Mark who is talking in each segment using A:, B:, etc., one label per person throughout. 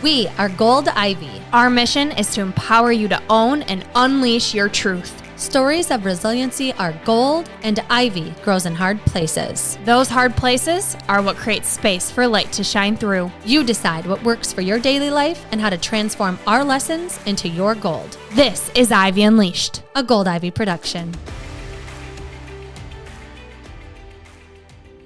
A: We are Gold Ivy.
B: Our mission is to empower you to own and unleash your truth.
A: Stories of resiliency are gold, and ivy grows in hard places.
B: Those hard places are what creates space for light to shine through.
A: You decide what works for your daily life and how to transform our lessons into your gold.
B: This is Ivy Unleashed,
A: a Gold Ivy production.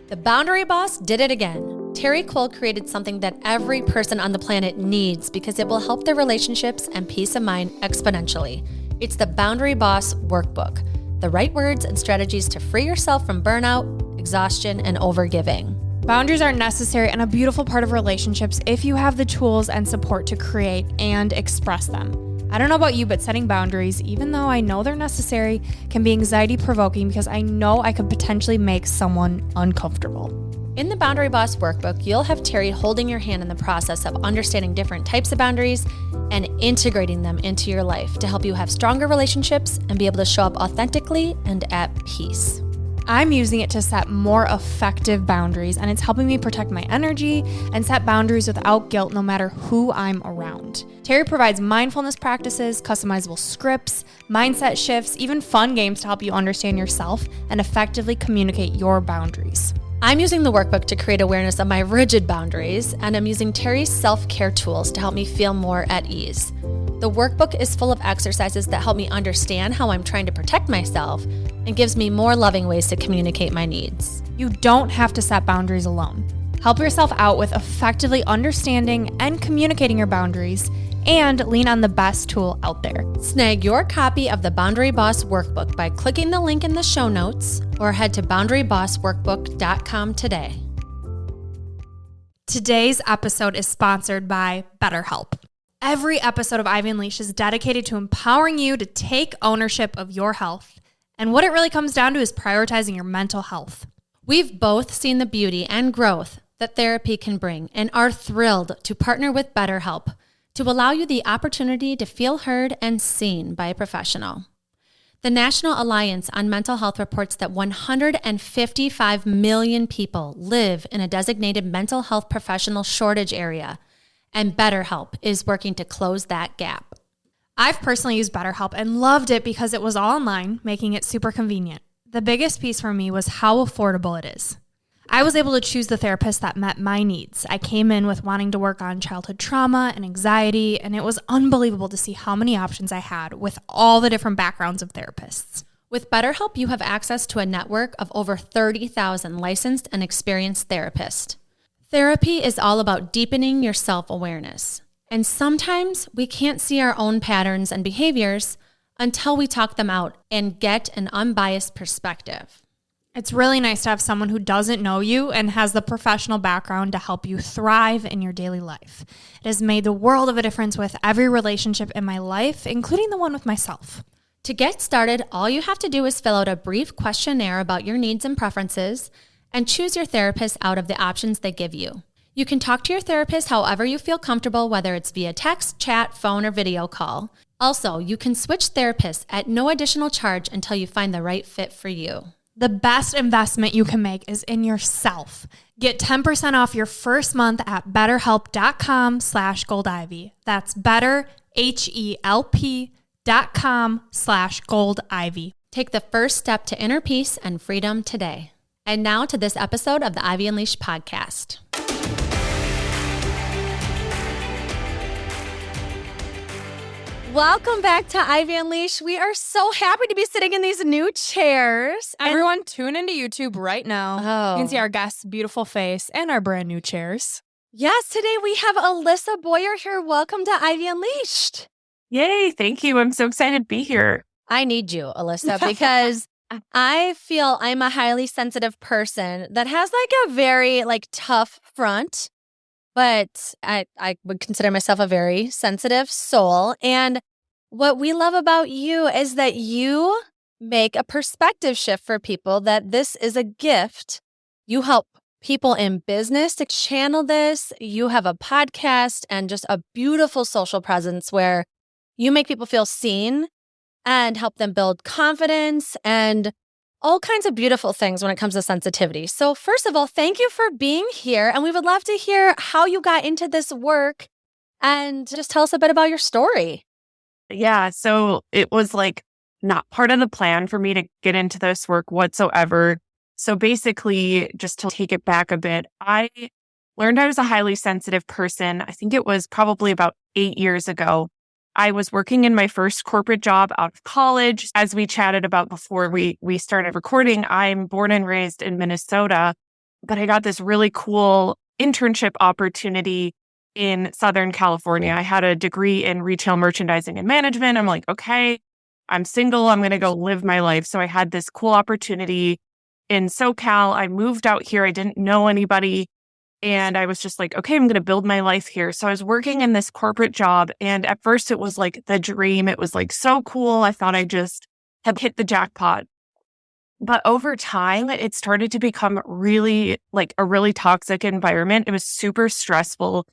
A: The Boundary Boss did it again. Terry Cole created something that every person on the planet needs because it will help their relationships and peace of mind exponentially. It's the Boundary Boss Workbook, the right words and strategies to free yourself from burnout, exhaustion, and overgiving.
B: Boundaries are necessary and a beautiful part of relationships if you have the tools and support to create and express them. I don't know about you, but setting boundaries, even though I know they're necessary, can be anxiety-provoking because I know I could potentially make someone uncomfortable.
A: In the Boundary Boss Workbook, you'll have Terry holding your hand in the process of understanding different types of boundaries and integrating them into your life to help you have stronger relationships and be able to show up authentically and at peace.
B: I'm using it to set more effective boundaries, and it's helping me protect my energy and set boundaries without guilt no matter who I'm around. Terry provides mindfulness practices, customizable scripts, mindset shifts, even fun games to help you understand yourself and effectively communicate your boundaries.
A: I'm using the workbook to create awareness of my rigid boundaries, and I'm using Terry's self-care tools to help me feel more at ease. The workbook is full of exercises that help me understand how I'm trying to protect myself and gives me more loving ways to communicate my needs.
B: You don't have to set boundaries alone. Help yourself out with effectively understanding and communicating your boundaries, and lean on the best tool out there.
A: Snag your copy of the Boundary Boss Workbook by clicking the link in the show notes or head to boundarybossworkbook.com today.
B: Today's episode is sponsored by BetterHelp. Every episode of Ivy Unleashed is dedicated to empowering you to take ownership of your health. And what it really comes down to is prioritizing your mental health.
A: We've both seen the beauty and growth that therapy can bring and are thrilled to partner with BetterHelp to allow you the opportunity to feel heard and seen by a professional. The National Alliance on Mental Health reports that 155 million people live in a designated mental health professional shortage area, and BetterHelp is working to close that gap.
B: I've personally used BetterHelp and loved it because it was all online, making it super convenient. The biggest piece for me was how affordable it is. I was able to choose the therapist that met my needs. I came in with wanting to work on childhood trauma and anxiety, and it was unbelievable to see how many options I had with all the different backgrounds of therapists.
A: With BetterHelp, you have access to a network of over 30,000 licensed and experienced therapists. Therapy is all about deepening your self-awareness. And sometimes we can't see our own patterns and behaviors until we talk them out and get an unbiased perspective.
B: It's really nice to have someone who doesn't know you and has the professional background to help you thrive in your daily life. It has made the world of a difference with every relationship in my life, including the one with myself.
A: To get started, all you have to do is fill out a brief questionnaire about your needs and preferences and choose your therapist out of the options they give you. You can talk to your therapist however you feel comfortable, whether it's via text, chat, phone, or video call. Also, you can switch therapists at no additional charge until you find the right fit for you.
B: The best investment you can make is in yourself. Get 10% off your first month at betterhelp.com/goldivy. That's betterhelp.com/goldivy.
A: Take the first step to inner peace and freedom today. And now to this episode of the Ivy Unleashed podcast. Welcome back to Ivy Unleashed. We are so happy to be sitting in these new chairs.
B: Everyone tune into YouTube right now.
A: Oh.
B: You can see our guest's beautiful face and our brand new chairs.
A: Yes, today we have Alissa Boyer here. Welcome to Ivy Unleashed.
C: Yay, thank you. I'm so excited to be here.
A: I need you, Alissa, because I feel I'm a highly sensitive person that has a very tough front. But I would consider myself a very sensitive soul. And what we love about you is that you make a perspective shift for people that this is a gift. You help people in business to channel this. You have a podcast and just a beautiful social presence where you make people feel seen and help them build confidence and all kinds of beautiful things when it comes to sensitivity. So first of all, thank you for being here. And we would love to hear how you got into this work And just tell us a bit about your story.
C: Yeah. So it was like not part of the plan for me to get into this work whatsoever. So basically, just to take it back a bit, I learned I was a highly sensitive person. I think it was probably about 8 years ago. I was working in my first corporate job out of college. As we chatted about before we started recording, I'm born and raised in Minnesota, but I got this really cool internship opportunity in Southern California. I had a degree in retail merchandising and management. I'm like, okay, I'm single. I'm going to go live my life. So I had this cool opportunity in SoCal. I moved out here. I didn't know anybody. And I was just like, okay, I'm going to build my life here. So I was working in this corporate job. And at first it was like the dream. It was like so cool. I thought I just had hit the jackpot. But over time, it started to become really like a really toxic environment. It was super stressful.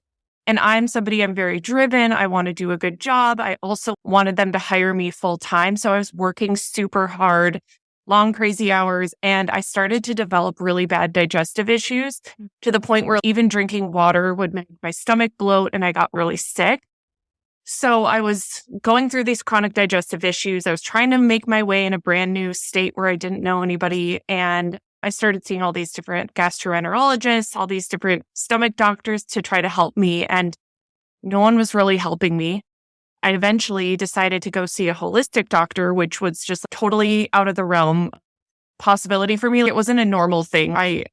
C: And I'm very driven. I want to do a good job. I also wanted them to hire me full time. So I was working super hard, long, crazy hours. And I started to develop really bad digestive issues to the point where even drinking water would make my stomach bloat and I got really sick. So I was going through these chronic digestive issues. I was trying to make my way in a brand new state where I didn't know anybody. And I started seeing all these different gastroenterologists, all these different stomach doctors to try to help me. And no one was really helping me. I eventually decided to go see a holistic doctor, which was just totally out of the realm possibility for me. It wasn't a normal thing. I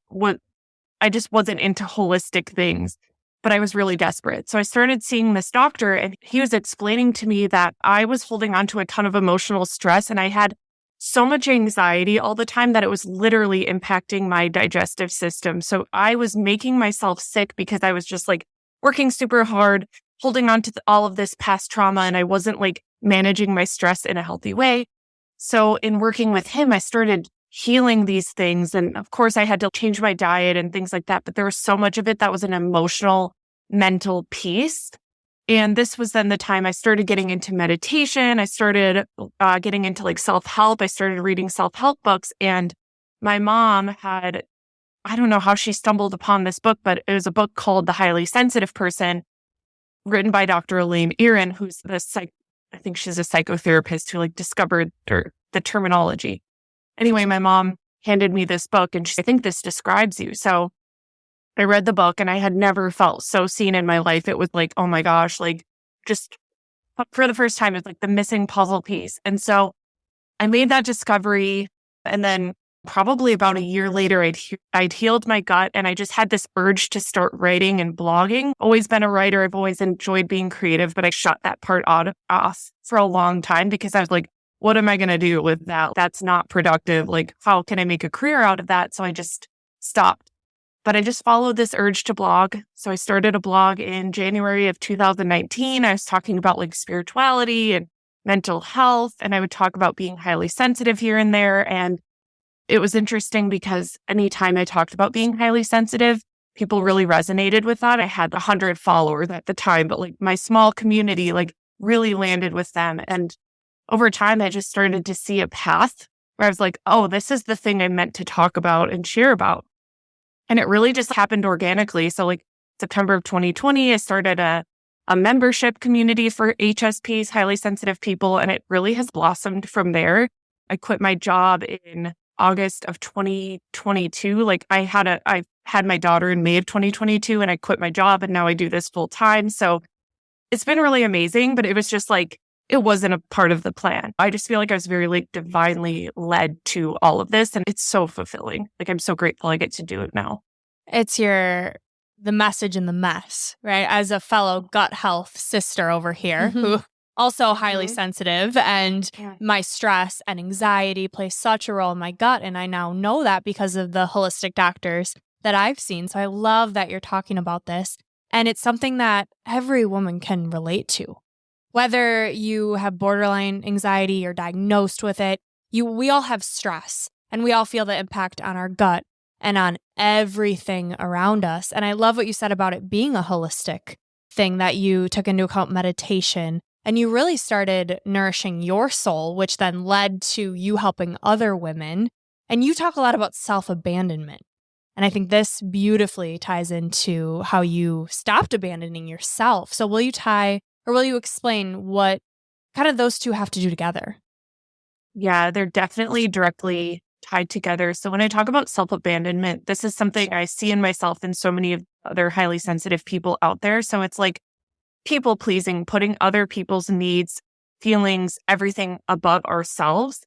C: just wasn't into holistic things, but I was really desperate. So I started seeing this doctor and he was explaining to me that I was holding on to a ton of emotional stress and I had so much anxiety all the time that it was literally impacting my digestive system. So I was making myself sick because I was just like working super hard, holding on to all of this past trauma, and I wasn't like managing my stress in a healthy way. So in working with him, I started healing these things. And of course, I had to change my diet and things like that. But there was so much of it that was an emotional, mental piece. And this was then the time I started getting into meditation. I started getting into like self-help. I started reading self-help books. And my mom had, I don't know how she stumbled upon this book, but it was a book called The Highly Sensitive Person, written by Dr. Elaine Aron, who's I think she's a psychotherapist who like discovered the terminology. Anyway, my mom handed me this book and she said, I think this describes you. So I read the book and I had never felt so seen in my life. It was like, oh my gosh, like just for the first time, it's like the missing puzzle piece. And so I made that discovery. And then probably about a year later, I'd healed my gut and I just had this urge to start writing and blogging. Always been a writer. I've always enjoyed being creative, but I shut that part off for a long time because I was like, what am I going to do with that? That's not productive. Like, how can I make a career out of that? So I just stopped. But I just followed this urge to blog. So I started a blog in January of 2019. I was talking about like spirituality and mental health, and I would talk about being highly sensitive here and there. And it was interesting because anytime I talked about being highly sensitive, people really resonated with that. I had 100 followers at the time, but like my small community like really landed with them. And over time, I just started to see a path where I was like, oh, this is the thing I meant to talk about and share about. And it really just happened organically. So like September of 2020, I started a membership community for HSPs, highly sensitive people, and it really has blossomed from there. I quit my job in August of 2022. Like I had my daughter in May of 2022 and I quit my job and now I do this full time. So it's been really amazing, but it was just like, it wasn't a part of the plan. I just feel like I was very like divinely led to all of this. And it's so fulfilling. Like I'm so grateful I get to do it now.
B: It's the message in the mess, right? As a fellow gut health sister over here who also highly sensitive and my stress and anxiety play such a role in my gut. And I now know that because of the holistic doctors that I've seen. So I love that you're talking about this. And it's something that every woman can relate to. Whether you have borderline anxiety or diagnosed with it, we all have stress and we all feel the impact on our gut and on everything around us. And I love what you said about it being a holistic thing, that you took into account meditation and you really started nourishing your soul, which then led to you helping other women. And you talk a lot about self-abandonment. And I think this beautifully ties into how you stopped abandoning yourself. So will you explain what kind of those two have to do together?
C: Yeah, they're definitely directly tied together. So when I talk about self-abandonment, this is something I see in myself and so many of other highly sensitive people out there. So it's like people pleasing, putting other people's needs, feelings, everything above ourselves.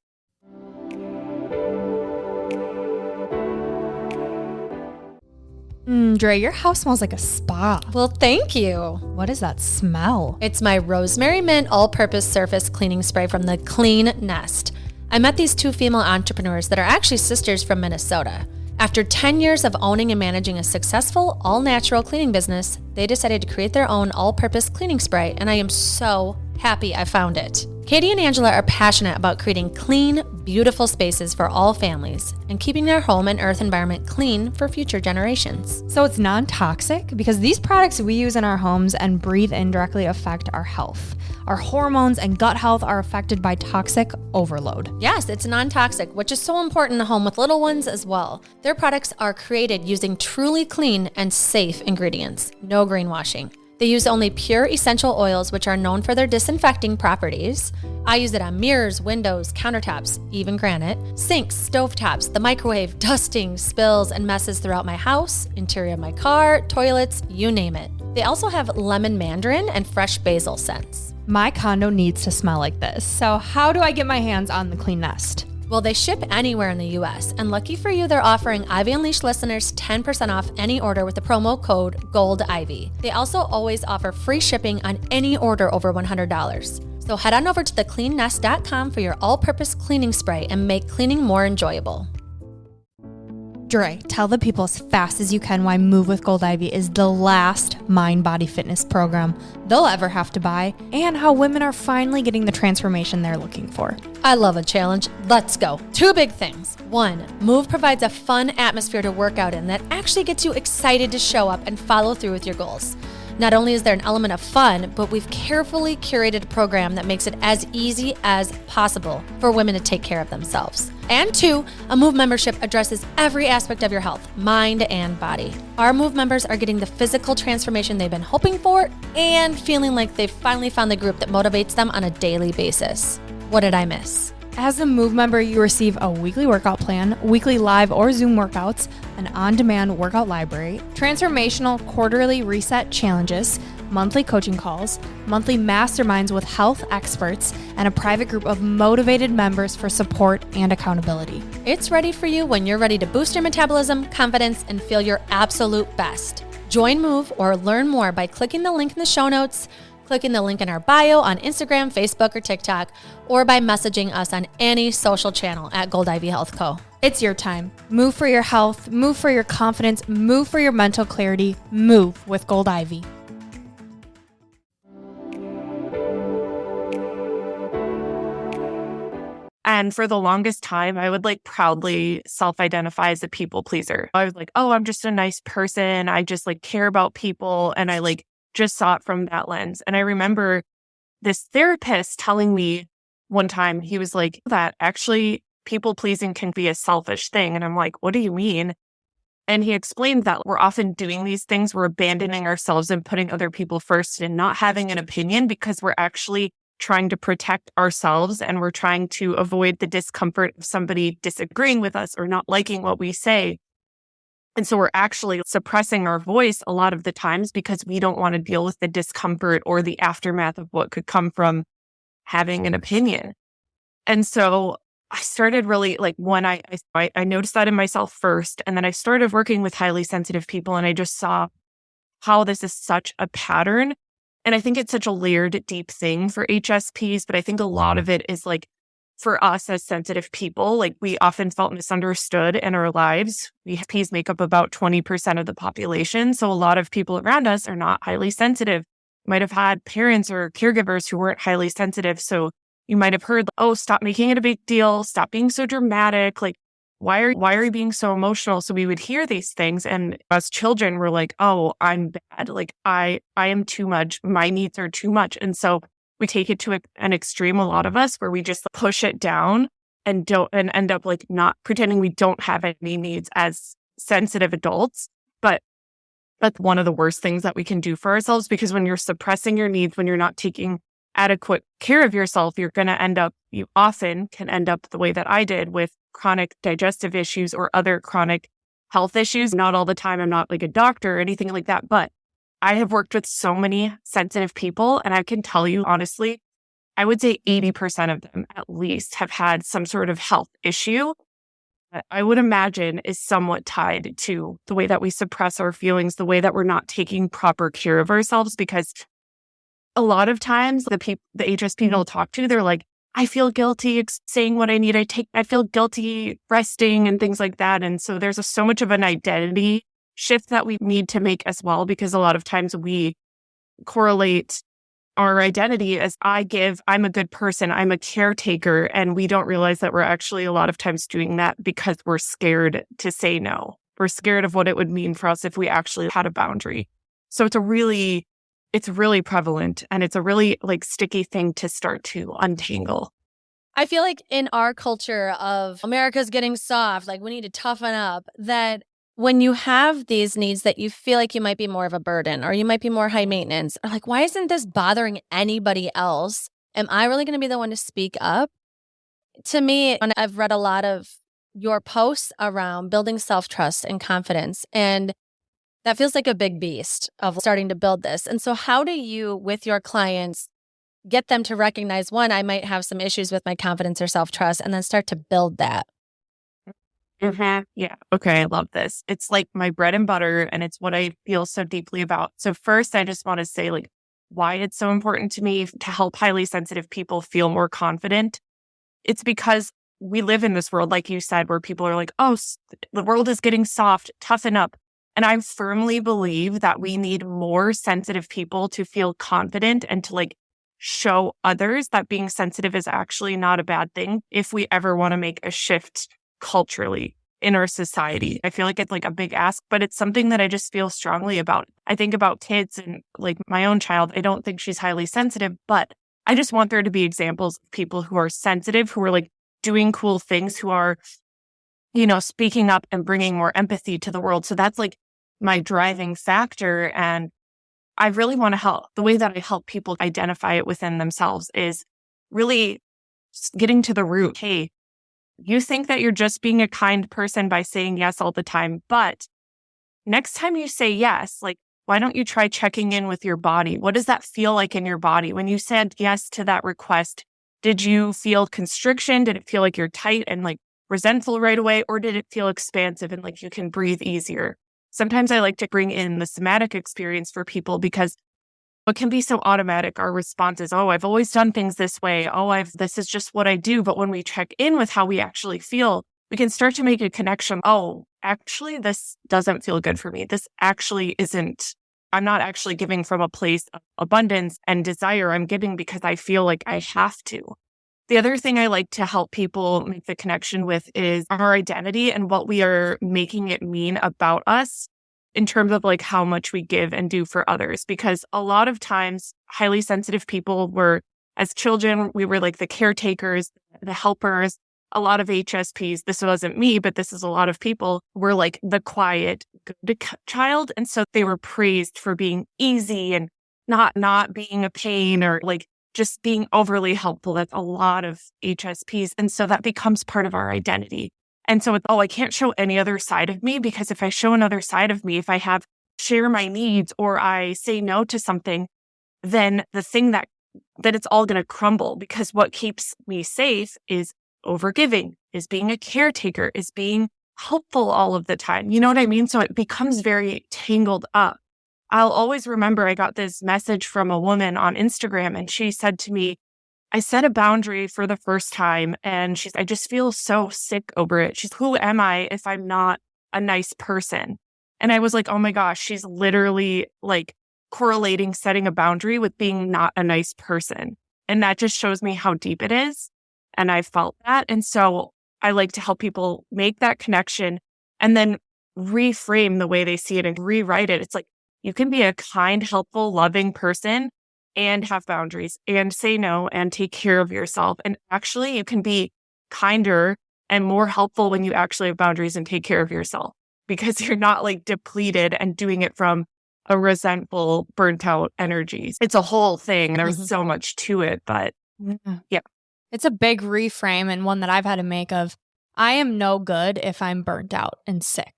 B: Dre, your house smells like a spa.
A: Well, thank you.
B: What is that smell?
A: It's my rosemary mint all-purpose surface cleaning spray from the Clean Nest. I met these two female entrepreneurs that are actually sisters from Minnesota. After 10 years of owning and managing a successful, all-natural cleaning business, they decided to create their own all-purpose cleaning spray, and I am so happy I found it. Katie and Angela are passionate about creating clean, beautiful spaces for all families and keeping their home and earth environment clean for future generations.
B: So it's non-toxic because these products we use in our homes and breathe in directly affect our health. Our hormones and gut health are affected by toxic overload.
A: Yes, it's non-toxic, which is so important in a home with little ones as well. Their products are created using truly clean and safe ingredients, no greenwashing. They use only pure essential oils, which are known for their disinfecting properties. I use it on mirrors, windows, countertops, even granite, sinks, stovetops, the microwave, dusting, spills, and messes throughout my house, interior of my car, toilets, you name it. They also have lemon mandarin and fresh basil scents.
B: My condo needs to smell like this. So how do I get my hands on the Clean Nest?
A: Well, they ship anywhere in the US, and lucky for you, they're offering Ivy Unleashed listeners 10% off any order with the promo code GOLDIVY. They also always offer free shipping on any order over $100. So head on over to thecleannest.com for your all-purpose cleaning spray and make cleaning more enjoyable.
B: Dre, tell the people as fast as you can why Move with Gold Ivy is the last mind-body fitness program they'll ever have to buy, and how women are finally getting the transformation they're looking for.
A: I love a challenge. Let's go. 2 big things. 1, Move provides a fun atmosphere to work out in that actually gets you excited to show up and follow through with your goals. Not only is there an element of fun, but we've carefully curated a program that makes it as easy as possible for women to take care of themselves. And 2, a Move membership addresses every aspect of your health, mind and body. Our Move members are getting the physical transformation they've been hoping for and feeling like they've finally found the group that motivates them on a daily basis. What did I miss?
B: As a Move member, you receive a weekly workout plan, weekly live or Zoom workouts, an on-demand workout library, transformational quarterly reset challenges, monthly coaching calls, monthly masterminds with health experts, and a private group of motivated members for support and accountability.
A: It's ready for you when you're ready to boost your metabolism, confidence, and feel your absolute best. Join Move or learn more by clicking the link in the show notes, clicking the link in our bio on Instagram, Facebook, or TikTok, or by messaging us on any social channel at Gold Ivy Health Co.
B: It's your time. Move for your health, move for your confidence, move for your mental clarity, move with Gold Ivy.
C: And for the longest time, I would proudly self-identify as a people pleaser. I was like, oh, I'm just a nice person. I just care about people. And I just saw it from that lens. And I remember this therapist telling me one time, he was like, that actually people pleasing can be a selfish thing. And I'm like, what do you mean? And he explained that we're often doing these things. We're abandoning ourselves and putting other people first and not having an opinion because we're actually trying to protect ourselves and we're trying to avoid the discomfort of somebody disagreeing with us or not liking what we say. And so we're actually suppressing our voice a lot of the times because we don't want to deal with the discomfort or the aftermath of what could come from having an opinion. And so I started really when I noticed that in myself first, and then I started working with highly sensitive people, and I just saw how this is such a pattern. And I think it's such a layered, deep thing for HSPs, but I think a lot of it is for us as sensitive people, we often felt misunderstood in our lives. HSPs make up about 20% of the population. So a lot of people around us are not highly sensitive. Might have had parents or caregivers who weren't highly sensitive. So you might have heard, oh, stop making it a big deal. Stop being so dramatic. Why are you being so emotional? So we would hear these things. And as children, we're like, oh, I'm bad. I am too much. My needs are too much. And so we take it to an extreme, a lot of us, where we just push it down and end up not pretending we don't have any needs as sensitive adults, but that's one of the worst things that we can do for ourselves, because when you're suppressing your needs, when you're not taking adequate care of yourself, you often can end up the way that I did, with chronic digestive issues or other chronic health issues. Not all the time. I'm not like a doctor or anything like that, but I have worked with so many sensitive people, and I can tell you honestly, I would say 80% of them at least have had some sort of health issue that I would imagine is somewhat tied to the way that we suppress our feelings, the way that we're not taking proper care of ourselves. Because a lot of times the HSP people talk to, they're like, I feel guilty saying what I need. I feel guilty resting and things like that. And so there's so much of an identity shift that we need to make as well, because a lot of times we correlate our identity as I'm a good person, I'm a caretaker. And we don't realize that we're actually a lot of times doing that because we're scared to say no. We're scared of what it would mean for us if we actually had a boundary. So it's really prevalent, and it's a really like sticky thing to start to untangle.
A: I feel like in our culture of America's getting soft, like we need to toughen up, that when you have these needs that you feel like you might be more of a burden, or you might be more high maintenance, or like, why isn't this bothering anybody else? Am I really going to be the one to speak up? To me, and I've read a lot of your posts around building self-trust and confidence, and that feels like a big beast of starting to build this. And so how do you, with your clients, get them to recognize, one, I might have some issues with my confidence or self-trust, and then start to build that?
C: Mm-hmm. Yeah. Okay. I love this. It's like my bread and butter, and it's what I feel so deeply about. So first, I just want to say like why it's so important to me to help highly sensitive people feel more confident. It's because we live in this world, like you said, where people are like, oh, the world is getting soft, toughen up. And I firmly believe that we need more sensitive people to feel confident and to like show others that being sensitive is actually not a bad thing if we ever want to make a shift culturally in our society. I feel like it's like a big ask, but it's something that I just feel strongly about. I think about kids, and like my own child, I don't think she's highly sensitive, but I just want there to be examples of people who are sensitive, who are like doing cool things, who are, speaking up and bringing more empathy to the world. So that's like my driving factor. And I really want to help. The way that I help people identify it within themselves is really getting to the root. Hey, you think that you're just being a kind person by saying yes all the time, but next time you say yes, like, why don't you try checking in with your body? What does that feel like in your body? When you said yes to that request, did you feel constriction? Did it feel like you're tight and like resentful right away? Or did it feel expansive and like you can breathe easier? Sometimes I like to bring in the somatic experience for people, because it can be so automatic. Our response is, oh, I've always done things this way. Oh, this is just what I do. But when we check in with how we actually feel, we can start to make a connection. Oh, actually, this doesn't feel good for me. This actually isn't, I'm not actually giving from a place of abundance and desire. I'm giving because I feel like I have to. The other thing I like to help people make the connection with is our identity and what we are making it mean about us in terms of like how much we give and do for others. Because a lot of times highly sensitive people were, as children, we were like the caretakers, the helpers. A lot of HSPs, this wasn't me, but this is a lot of people, were like the quiet, good child. And so they were praised for being easy and not being a pain, or like just being overly helpful. That's a lot of HSPs. And so that becomes part of our identity. And so it's, oh, I can't show any other side of me, because if I show another side of me, if I share my needs or I say no to something, then the thing that it's all going to crumble, because what keeps me safe is overgiving, is being a caretaker, is being helpful all of the time. You know what I mean? So it becomes very tangled up. I'll always remember I got this message from a woman on Instagram, and she said to me, I set a boundary for the first time, and I just feel so sick over it. Who am I if I'm not a nice person? And I was like, oh my gosh, she's literally like correlating setting a boundary with being not a nice person. And that just shows me how deep it is. And I felt that. And so I like to help people make that connection and then reframe the way they see it and rewrite it. It's like, you can be a kind, helpful, loving person and have boundaries and say no and take care of yourself. And actually, you can be kinder and more helpful when you actually have boundaries and take care of yourself. because you're not like depleted and doing it from a resentful, burnt out energy. It's a whole thing. There's so much to it, but yeah.
B: It's a big reframe and one that I've had to make of, I am no good if I'm burnt out and sick.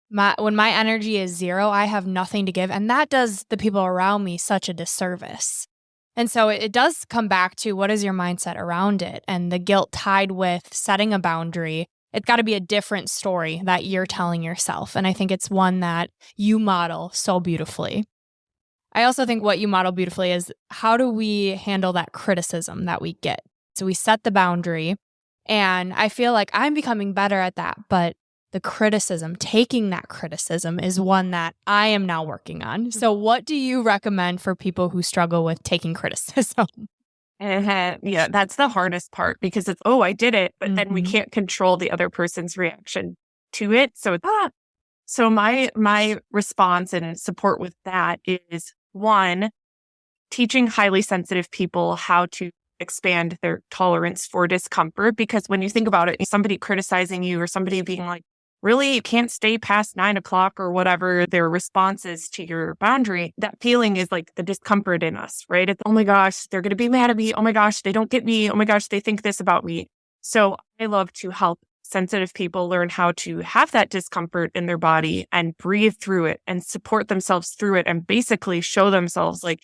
B: When my energy is zero, I have nothing to give. And that does the people around me such a disservice. And so it does come back to what is your mindset around it, and the guilt tied with setting a boundary. It's got to be a different story that you're telling yourself. And I think it's one that you model so beautifully. I also think what you model beautifully is, how do we handle that criticism that we get? So we set the boundary, and I feel like I'm becoming better at that. But the criticism, taking that criticism, is one that I am now working on. So what do you recommend for people who struggle with taking criticism?
C: Yeah, that's the hardest part, because it's, I did it, but then we can't control the other person's reaction to it. So So my response and support with that is, one, teaching highly sensitive people how to expand their tolerance for discomfort. Because when you think about it, somebody criticizing you or somebody being like, really, you can't stay past 9 o'clock or whatever their response is to your boundary, that feeling is like the discomfort in us, right? It's, oh my gosh, they're going to be mad at me. Oh my gosh, they don't get me. Oh my gosh, they think this about me. So I love to help sensitive people learn how to have that discomfort in their body and breathe through it and support themselves through it, and basically show themselves like,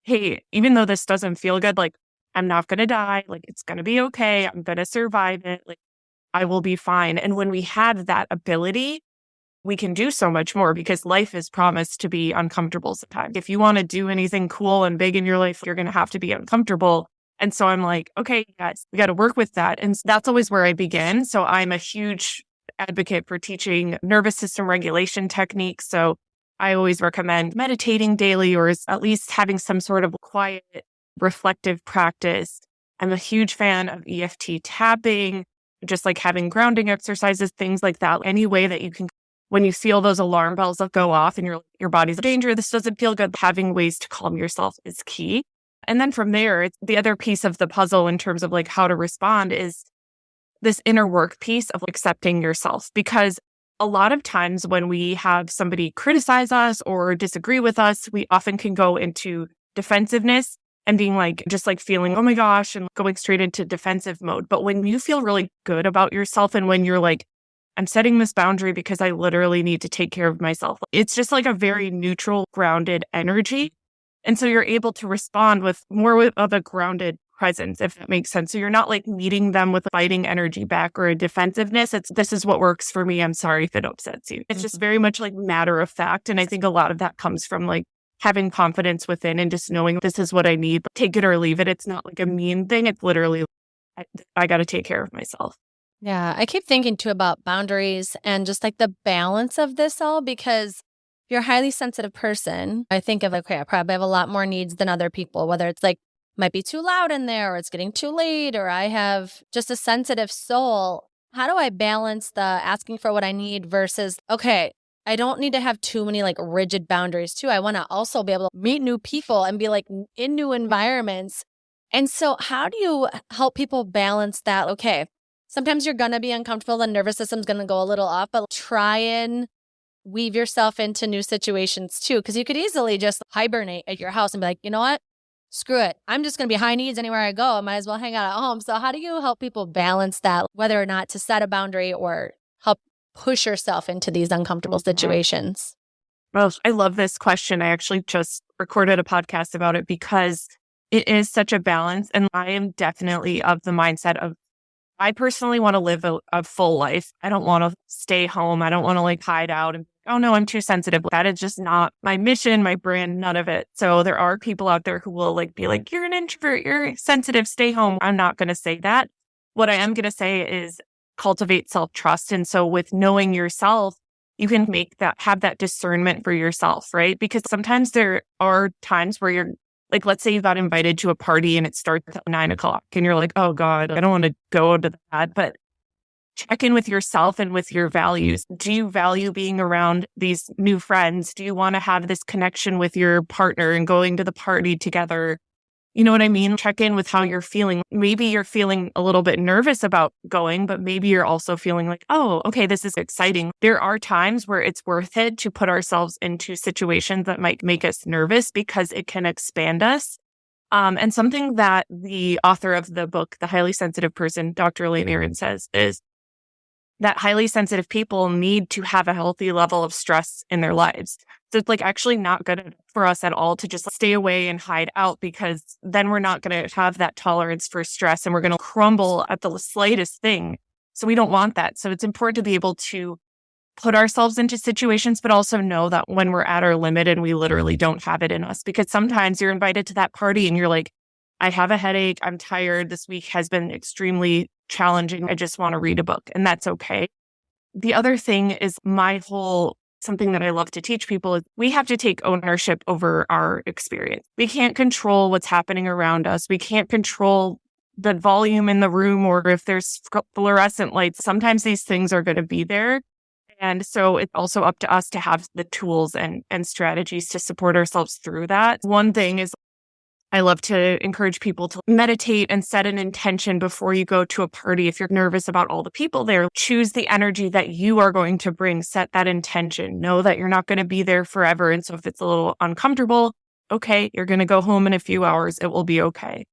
C: hey, even though this doesn't feel good, like, I'm not going to die. Like, it's going to be okay. I'm going to survive it. Like, I will be fine. And when we have that ability, we can do so much more, because life is promised to be uncomfortable sometimes. If you want to do anything cool and big in your life, you're going to have to be uncomfortable. And so I'm like, okay, guys, we got to work with that. And that's always where I begin. So I'm a huge advocate for teaching nervous system regulation techniques. So I always recommend meditating daily, or at least having some sort of quiet, reflective practice. I'm a huge fan of EFT tapping, just like having grounding exercises, things like that. Any way that you can, when you feel those alarm bells that go off and your body's in danger, this doesn't feel good, having ways to calm yourself is key. And then from there, it's the other piece of the puzzle in terms of like how to respond is this inner work piece of accepting yourself. Because a lot of times when we have somebody criticize us or disagree with us, we often can go into defensiveness and being like, just like feeling, oh my gosh, and going straight into defensive mode. But when you feel really good about yourself, and when you're like, I'm setting this boundary because I literally need to take care of myself, it's just like a very neutral, grounded energy. And so you're able to respond with more of a grounded presence, if that makes sense. So you're not like meeting them with fighting energy back or a defensiveness. It's, this is what works for me. I'm sorry if it upsets you. It's just very much like matter of fact. And I think a lot of that comes from like having confidence within and just knowing this is what I need. Take it or leave it. It's not like a mean thing. It's literally, I got to take care of myself.
A: Yeah, I keep thinking too about boundaries and just like the balance of this all, because if you're a highly sensitive person, I think of, okay, I probably have a lot more needs than other people, whether it's like, might be too loud in there, or it's getting too late, or I have just a sensitive soul. How do I balance the asking for what I need versus, okay, I don't need to have too many like rigid boundaries too. I want to also be able to meet new people and be like in new environments. And so how do you help people balance that? Okay, sometimes you're going to be uncomfortable. The nervous system's going to go a little off, but try and weave yourself into new situations too. Because you could easily just hibernate at your house and be like, you know what? Screw it. I'm just going to be high needs anywhere I go. I might as well hang out at home. So how do you help people balance that, whether or not to set a boundary or help push yourself into these uncomfortable situations?
C: Well, I love this question. I actually just recorded a podcast about it, because it is such a balance. And I am definitely of the mindset of, I personally want to live a full life. I don't want to stay home. I don't want to like hide out and, oh no, I'm too sensitive. That is just not my mission, my brand, none of it. So there are people out there who will like be like, you're an introvert, you're sensitive, stay home. I'm not going to say that. What I am going to say is cultivate self-trust. And so with knowing yourself, you can have that discernment for yourself, right? Because sometimes there are times where you're like, let's say you got invited to a party and it starts at 9 o'clock and you're like, oh God, I don't want to go to that. But check in with yourself and with your values. Do you value being around these new friends? Do you want to have this connection with your partner and going to the party together? You know what I mean? Check in with how you're feeling. Maybe you're feeling a little bit nervous about going, but maybe you're also feeling like, oh, okay, this is exciting. There are times where it's worth it to put ourselves into situations that might make us nervous because it can expand us. And something that the author of the book, The Highly Sensitive Person, Dr. Elaine Aron, says is that highly sensitive people need to have a healthy level of stress in their lives. So it's like actually not good for us at all to just stay away and hide out, because then we're not going to have that tolerance for stress and we're going to crumble at the slightest thing. So we don't want that. So it's important to be able to put ourselves into situations, but also know that when we're at our limit and we literally don't have it in us, because sometimes you're invited to that party and you're like, I have a headache. I'm tired. This week has been extremely challenging. I just want to read a book, and that's okay. The other thing is something that I love to teach people is we have to take ownership over our experience. We can't control what's happening around us. We can't control the volume in the room or if there's fluorescent lights. Sometimes these things are going to be there. And so it's also up to us to have the tools and strategies to support ourselves through that. One thing is I love to encourage people to meditate and set an intention before you go to a party. If you're nervous about all the people there, choose the energy that you are going to bring, set that intention, know that you're not going to be there forever. And so if it's a little uncomfortable, okay, you're going to go home in a few hours. It will be okay.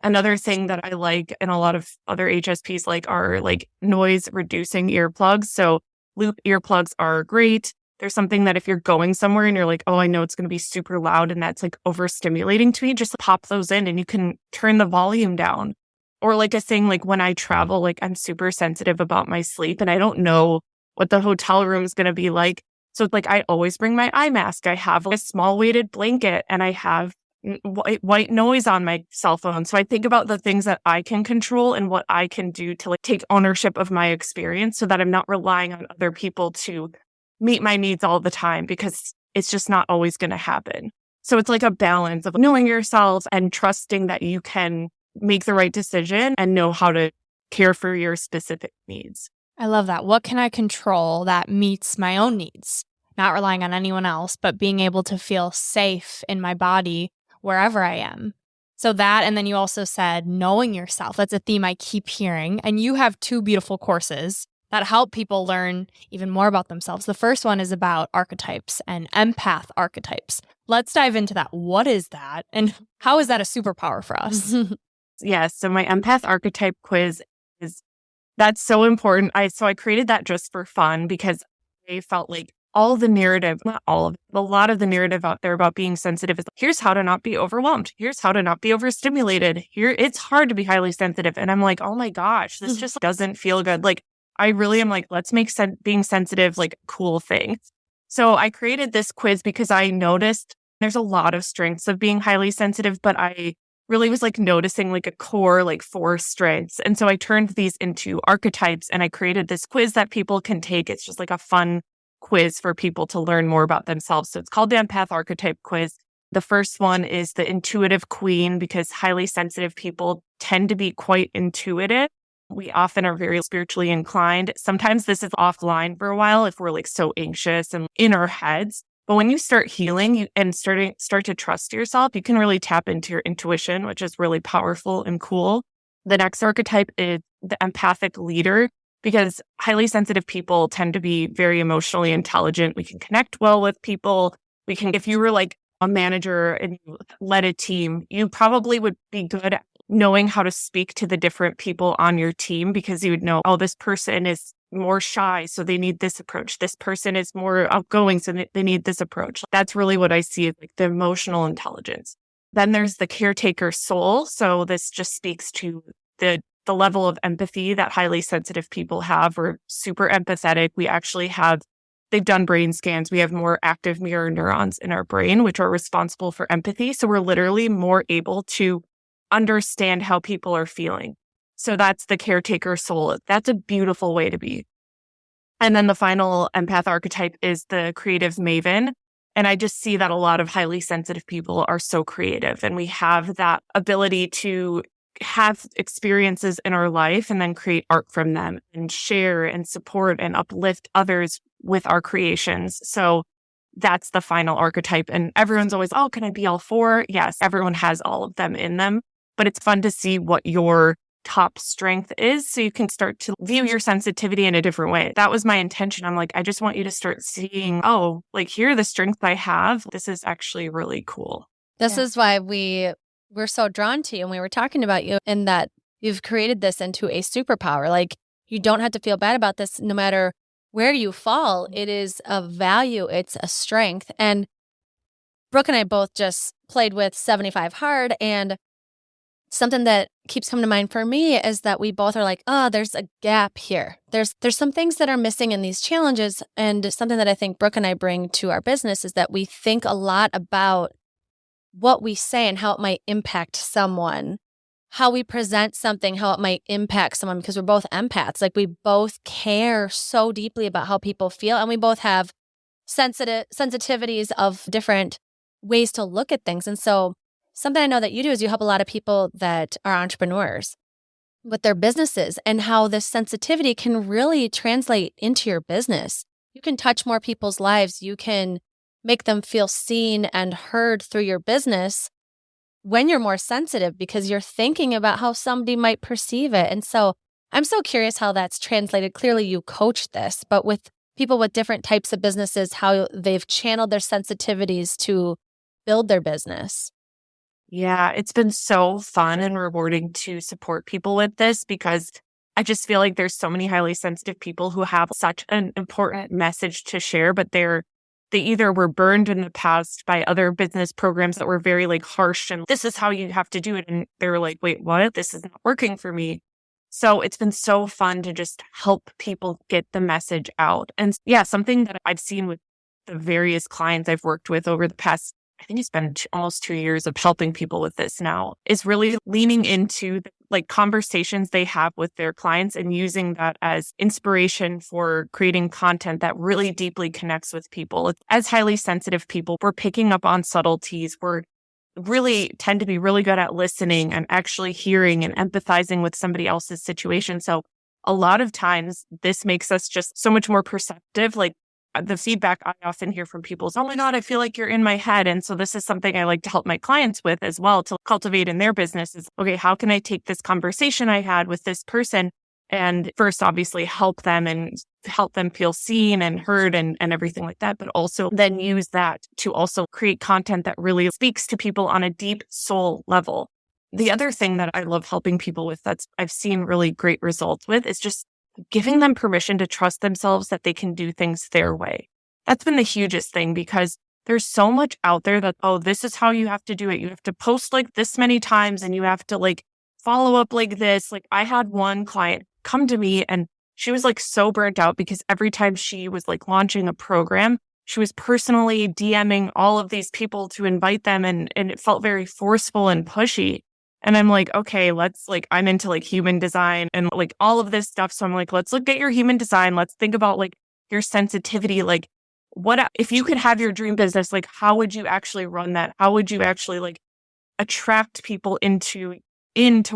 C: Another thing that I like, and a lot of other HSPs like, are like noise reducing earplugs. So loop earplugs are great. There's something that if you're going somewhere and you're like, oh, I know it's going to be super loud and that's like overstimulating to me, just pop those in and you can turn the volume down. Or like a thing, like when I travel, like I'm super sensitive about my sleep and I don't know what the hotel room is going to be like. So it's like, I always bring my eye mask. I have a small weighted blanket and I have white noise on my cell phone. So I think about the things that I can control and what I can do to like take ownership of my experience so that I'm not relying on other people to meet my needs all the time, because it's just not always going to happen. So it's like a balance of knowing yourself and trusting that you can make the right decision and know how to care for your specific needs.
B: I love that. What can I control that meets my own needs? Not relying on anyone else, but being able to feel safe in my body wherever I am. So that, and then you also said knowing yourself. That's a theme I keep hearing. And you have 2 beautiful courses that help people learn even more about themselves. The first one is about archetypes and empath archetypes. Let's dive into that. What is that? And how is that a superpower for us?
C: Yes. So my empath archetype quiz that's so important. I created that just for fun because I felt like all the narrative, not all of it, a lot of the narrative out there about being sensitive is here's how to not be overwhelmed. Here's how to not be overstimulated. Here, it's hard to be highly sensitive. And I'm like, oh my gosh, this just doesn't feel good. Like, I really am like, let's make being sensitive like a cool thing. So I created this quiz because I noticed there's a lot of strengths of being highly sensitive, but I really was like noticing like a core, like 4 strengths. And so I turned these into archetypes and I created this quiz that people can take. It's just like a fun quiz for people to learn more about themselves. So it's called the Empath Archetype Quiz. The first one is the Intuitive Queen, because highly sensitive people tend to be quite intuitive. We often are very spiritually inclined. Sometimes this is offline for a while if we're like so anxious and in our heads. But when you start healing and start to trust yourself, you can really tap into your intuition, which is really powerful and cool. The next archetype is the Empathic Leader, because highly sensitive people tend to be very emotionally intelligent. We can connect well with people. If you were like a manager and you led a team, you probably would be good at knowing how to speak to the different people on your team, because you would know, oh, this person is more shy, so they need this approach. This person is more outgoing, so they need this approach. That's really what I see as like the emotional intelligence. Then there's the Caretaker Soul. So this just speaks to the level of empathy that highly sensitive people have. We're super empathetic. They've done brain scans. We have more active mirror neurons in our brain, which are responsible for empathy. So we're literally more able to understand how people are feeling. So that's the Caretaker Soul. That's a beautiful way to be. And then the final empath archetype is the Creative Maven. And I just see that a lot of highly sensitive people are so creative, and we have that ability to have experiences in our life and then create art from them and share and support and uplift others with our creations. So that's the final archetype. And everyone's always, oh, can I be all four? Yes, everyone has all of them in them, but it's fun to see what your top strength is so you can start to view your sensitivity in a different way. That was my intention. I'm like, I just want you to start seeing, oh, like here are the strengths I have. This is actually really cool.
A: This is why we're so drawn to you. And we were talking about you in that you've created this into a superpower. Like you don't have to feel bad about this no matter where you fall. It is a value. It's a strength. And Brooke and I both just played with 75 hard, and something that keeps coming to mind for me is that we both are like, oh, there's a gap here. There's some things that are missing in these challenges. And something that I think Brooke and I bring to our business is that we think a lot about what we say and how it might impact someone, how we present something, how it might impact someone, because we're both empaths. Like we both care so deeply about how people feel, and we both have sensitivities of different ways to look at things. And so something I know that you do is you help a lot of people that are entrepreneurs with their businesses, and how this sensitivity can really translate into your business. You can touch more people's lives. You can make them feel seen and heard through your business when you're more sensitive, because you're thinking about how somebody might perceive it. And so I'm so curious how that's translated. Clearly you coach this, but with people with different types of businesses, how they've channeled their sensitivities to build their business.
C: Yeah, it's been so fun and rewarding to support people with this, because I just feel like there's so many highly sensitive people who have such an important message to share, but they either were burned in the past by other business programs that were very like harsh and this is how you have to do it. And they were like, wait, what? This is not working for me. So it's been so fun to just help people get the message out. And yeah, something that I've seen with the various clients I've worked with over the past, I think it's been almost 2 years of helping people with this now, is really leaning into like conversations they have with their clients and using that as inspiration for creating content that really deeply connects with people. As highly sensitive people, we're picking up on subtleties. We're really tend to be really good at listening and actually hearing and empathizing with somebody else's situation. So a lot of times this makes us just so much more perceptive. Like the feedback I often hear from people is, oh my God, I feel like you're in my head. And so this is something I like to help my clients with as well, to cultivate in their business is, okay, how can I take this conversation I had with this person and first obviously help them and help them feel seen and heard and everything like that, but also then use that to also create content that really speaks to people on a deep soul level. The other thing that I love helping people with that's I've seen really great results with is just giving them permission to trust themselves that they can do things their way. That's been the hugest thing, because there's so much out there that, oh, this is how you have to do it. You have to post like this many times and you have to like follow up like this. Like I had one client come to me and she was like so burnt out because every time she was like launching a program, she was personally DMing all of these people to invite them, and it felt very forceful and pushy. And I'm like, okay, I'm into like human design and like all of this stuff. So I'm like, let's look at your human design. Let's think about like your sensitivity. Like what, if you could have your dream business, like how would you actually run that? How would you actually like attract people in to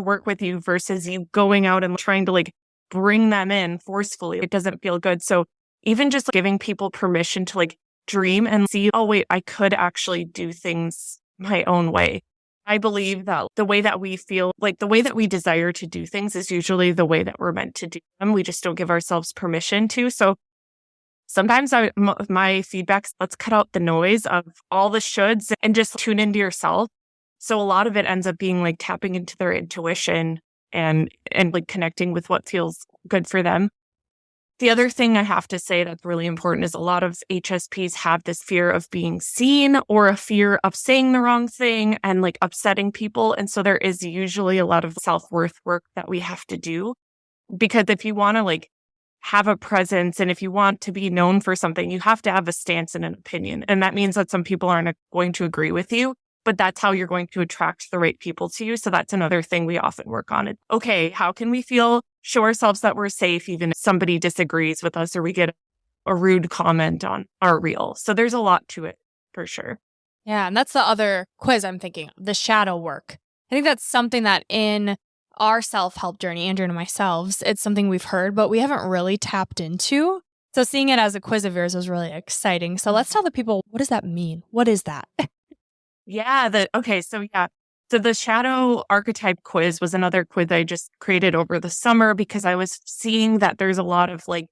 C: work with you versus you going out and trying to like bring them in forcefully? It doesn't feel good. So even just giving people permission to like dream and see, oh wait, I could actually do things my own way. I believe that the way that we feel, like the way that we desire to do things is usually the way that we're meant to do them. We just don't give ourselves permission to. So sometimes my feedback's, let's cut out the noise of all the shoulds and just tune into yourself. So a lot of it ends up being like tapping into their intuition and like connecting with what feels good for them. The other thing I have to say that's really important is a lot of HSPs have this fear of being seen or a fear of saying the wrong thing and like upsetting people. And so there is usually a lot of self-worth work that we have to do, because if you want to like have a presence and if you want to be known for something, you have to have a stance and an opinion. And that means that some people aren't going to agree with you, but that's how you're going to attract the right people to you. So that's another thing we often work on. Okay, how can we show ourselves that we're safe even if somebody disagrees with us or we get a rude comment on our reel? So there's a lot to it for sure.
B: Yeah, and that's the other quiz I'm thinking of, the shadow work. I think that's something that in our self-help journey, Andrea and myself, it's something we've heard, but we haven't really tapped into. So seeing it as a quiz of yours was really exciting. So let's tell the people, what does that mean? What is that?
C: So the shadow archetype quiz was another quiz I just created over the summer because I was seeing that there's a lot of like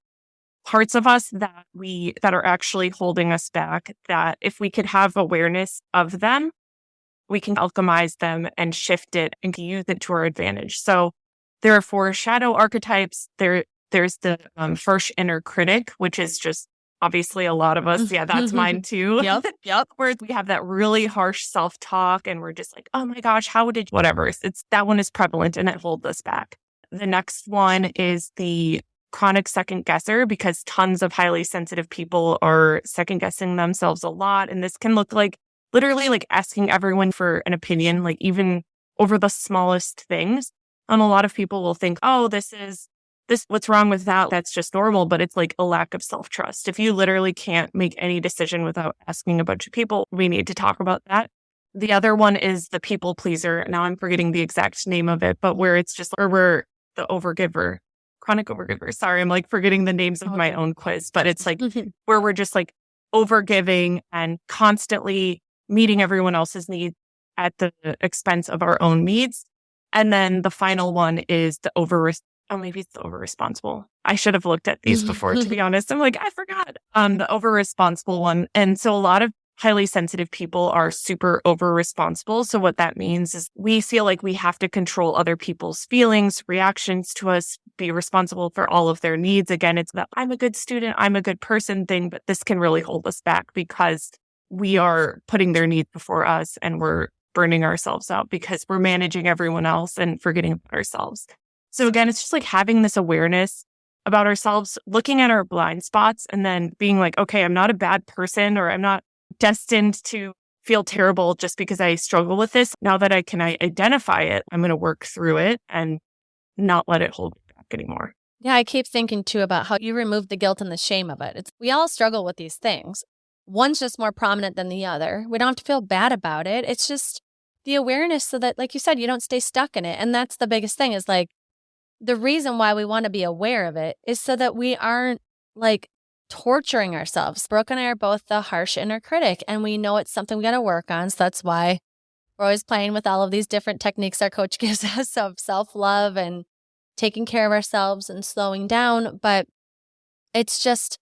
C: parts of us that are actually holding us back, that if we could have awareness of them, we can alchemize them and shift it and use it to our advantage. So there are 4 shadow archetypes. There's the first inner critic, which is just obviously a lot of us. Yeah, that's mine too.
B: Yep.
C: Where we have that really harsh self-talk and we're just like, oh my gosh, whatever. It's that one is prevalent and it holds us back. The next one is the chronic second guesser, because tons of highly sensitive people are second guessing themselves a lot. And this can look like literally like asking everyone for an opinion, like even over the smallest things. And a lot of people will think, oh, what's wrong with that? That's just normal. But it's like a lack of self-trust. If you literally can't make any decision without asking a bunch of people, we need to talk about that. The other one is the people pleaser. Now I'm forgetting the exact name of it, but where we're the overgiver, chronic overgiver. Sorry, I'm like forgetting the names of my own quiz, but it's like where we're just like overgiving and constantly meeting everyone else's needs at the expense of our own needs. And then the final one is the maybe it's the over-responsible. I should have looked at these before, to be honest. I'm like, I forgot. The over-responsible one. And so a lot of highly sensitive people are super over-responsible. So what that means is we feel like we have to control other people's feelings, reactions to us, be responsible for all of their needs. Again, it's that I'm a good student, I'm a good person thing, but this can really hold us back because we are putting their needs before us and we're burning ourselves out because we're managing everyone else and forgetting about ourselves. So again, it's just like having this awareness about ourselves, looking at our blind spots and then being like, okay, I'm not a bad person or I'm not destined to feel terrible just because I struggle with this. Now that I can identify it, I'm going to work through it and not let it hold me back anymore.
A: Yeah, I keep thinking too about how you remove the guilt and the shame of it. We all struggle with these things. One's just more prominent than the other. We don't have to feel bad about it. It's just the awareness so that, like you said, you don't stay stuck in it. And that's the biggest thing is like, the reason why we want to be aware of it is so that we aren't like torturing ourselves. Brooke and I are both the harsh inner critic, and we know it's something we got to work on. So that's why we're always playing with all of these different techniques our coach gives us of self-love and taking care of ourselves and slowing down. But it's just,